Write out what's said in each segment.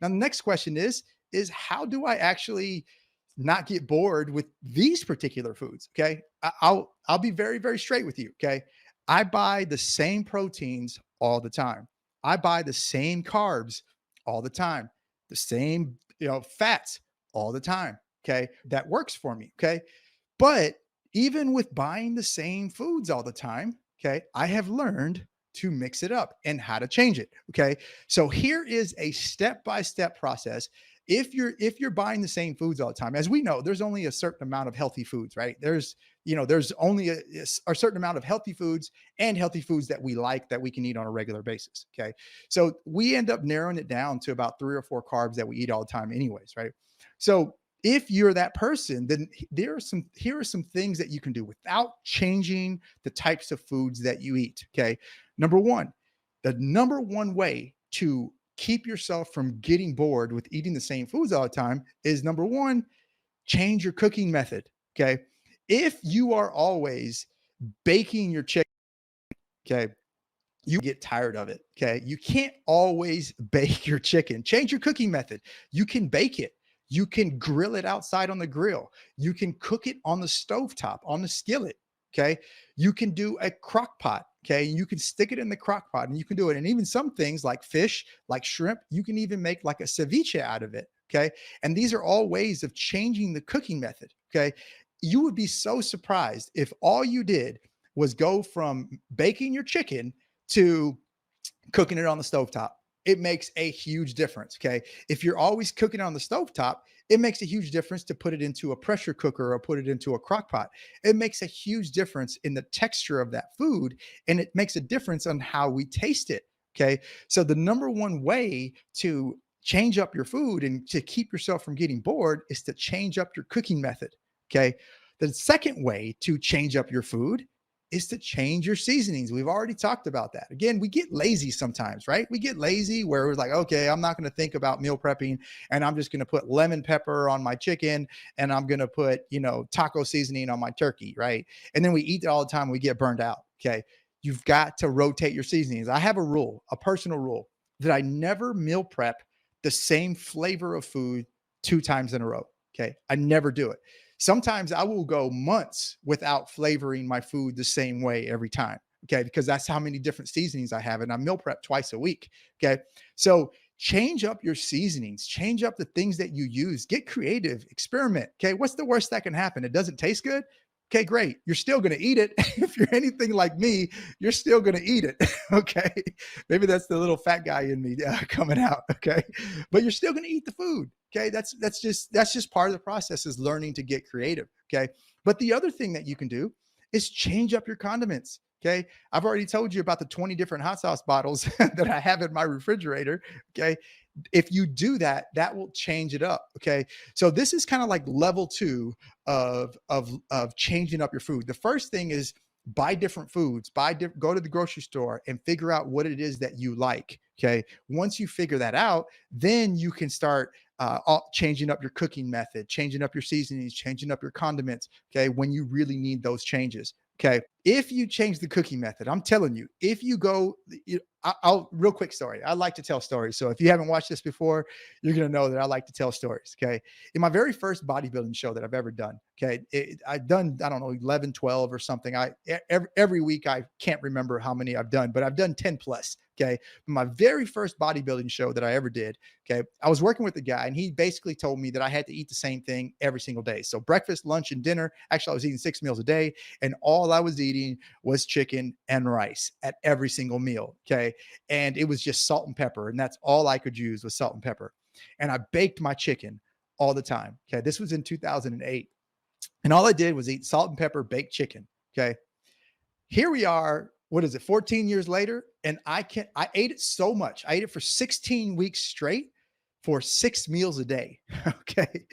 Now, the next question is how do I actually not get bored with these particular foods? Okay. I'll be very, very straight with you. Okay. I buy the same proteins all the time. I buy the same carbs all the time, the same, fats all the time. Okay. That works for me. Okay. But even with buying the same foods all the time, okay, I have learned to mix it up and how to change it. Okay. So here is a step-by-step process. If you're buying the same foods all the time, as we know, there's only a certain amount of healthy foods, right? There's only a certain amount of healthy foods and healthy foods that we like that we can eat on a regular basis. Okay. So we end up narrowing it down to about three or four carbs that we eat all the time, anyways, right? So if you're that person, then here are some things that you can do without changing the types of foods that you eat. Okay. Number one, the number one way to keep yourself from getting bored with eating the same foods all the time is number one, change your cooking method. Okay. If you are always baking your chicken, okay, you get tired of it. Okay. You can't always bake your chicken. Change your cooking method. You can bake it. You can grill it outside on the grill. You can cook it on the stovetop, on the skillet. Okay. You can do a crock pot. Okay. You can stick it in the crock pot and you can do it. And even some things like fish, like shrimp, you can even make like a ceviche out of it. Okay. And these are all ways of changing the cooking method. Okay. You would be so surprised if all you did was go from baking your chicken to cooking it on the stovetop. It makes a huge difference. Okay. If you're always cooking on the stovetop, it makes a huge difference to put it into a pressure cooker or put it into a crock pot. It makes a huge difference in the texture of that food and it makes a difference on how we taste it. Okay. So the number one way to change up your food and to keep yourself from getting bored is to change up your cooking method. Okay. The second way to change up your food is to change your seasonings. We've already talked about that. Again, we get lazy sometimes, right? We get lazy where we're like, okay, I'm not going to think about meal prepping and I'm just going to put lemon pepper on my chicken and I'm going to put, taco seasoning on my turkey, right? And then we eat it all the time. We get burned out. Okay. You've got to rotate your seasonings. I have a rule, a personal rule that I never meal prep the same flavor of food two times in a row. Okay. I never do it. Sometimes I will go months without flavoring my food the same way every time. Okay. Because that's how many different seasonings I have. And I meal prep twice a week. Okay. So change up your seasonings, change up the things that you use, get creative, experiment. Okay. What's the worst that can happen? It doesn't taste good. Okay, great. You're still going to eat it. If you're anything like me, you're still going to eat it. Okay. Maybe that's the little fat guy in me coming out. Okay. But you're still going to eat the food. Okay. That's just part of the process is learning to get creative. Okay. But the other thing that you can do is change up your condiments. Okay. I've already told you about the 20 different hot sauce bottles that I have in my refrigerator. Okay. If you do that, that will change it up. Okay. So this is kind of like level two of changing up your food. The first thing is buy different foods, go to the grocery store and figure out what it is that you like. Okay. Once you figure that out, then you can start changing up your cooking method, changing up your seasonings, changing up your condiments. Okay. When you really need those changes. Okay. If you change the cooking method, I'm telling you, if you go, I'll real quick story. I like to tell stories. So if you haven't watched this before, you're going to know that I like to tell stories. Okay. In my very first bodybuilding show that I've ever done, okay, I've done, I don't know, 11, 12 or something. Every week, I can't remember how many I've done, but I've done 10 plus. Okay. My very first bodybuilding show that I ever did. Okay. I was working with a guy and he basically told me that I had to eat the same thing every single day. So breakfast, lunch, and dinner. Actually, I was eating 6 meals a day and all I was eating was chicken and rice at every single meal. Okay. And it was just salt and pepper. And that's all I could use was salt and pepper. And I baked my chicken all the time. Okay. This was in 2008. And all I did was eat salt and pepper baked chicken. Okay. Here we are. What is it? 14 years later. And I ate it so much. I ate it for 16 weeks straight for 6 meals a day. Okay.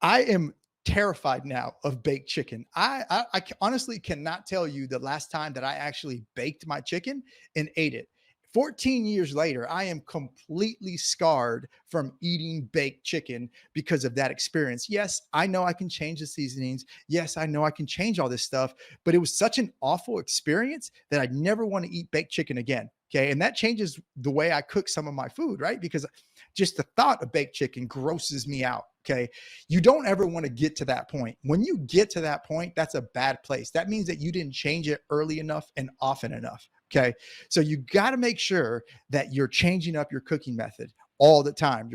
I am terrified now of baked chicken. I honestly cannot tell you the last time that I actually baked my chicken and ate it. 14 years later, I am completely scarred from eating baked chicken because of that experience. Yes, I know I can change the seasonings. Yes, I know I can change all this stuff, but it was such an awful experience that I never want to eat baked chicken again. Okay. And that changes the way I cook some of my food, right? Because just the thought of baked chicken grosses me out. Okay. You don't ever want to get to that point. When you get to that point, that's a bad place. That means that you didn't change it early enough and often enough. Okay. So you got to make sure that you're changing up your cooking method all the time.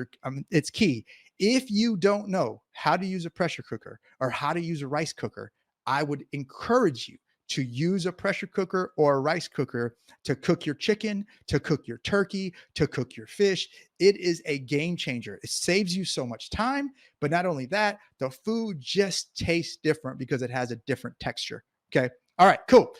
It's key. If you don't know how to use a pressure cooker or how to use a rice cooker, I would encourage you to use a pressure cooker or a rice cooker to cook your chicken, to cook your turkey, to cook your fish. It is a game changer. It saves you so much time, but not only that, the food just tastes different because it has a different texture. Okay. All right, cool.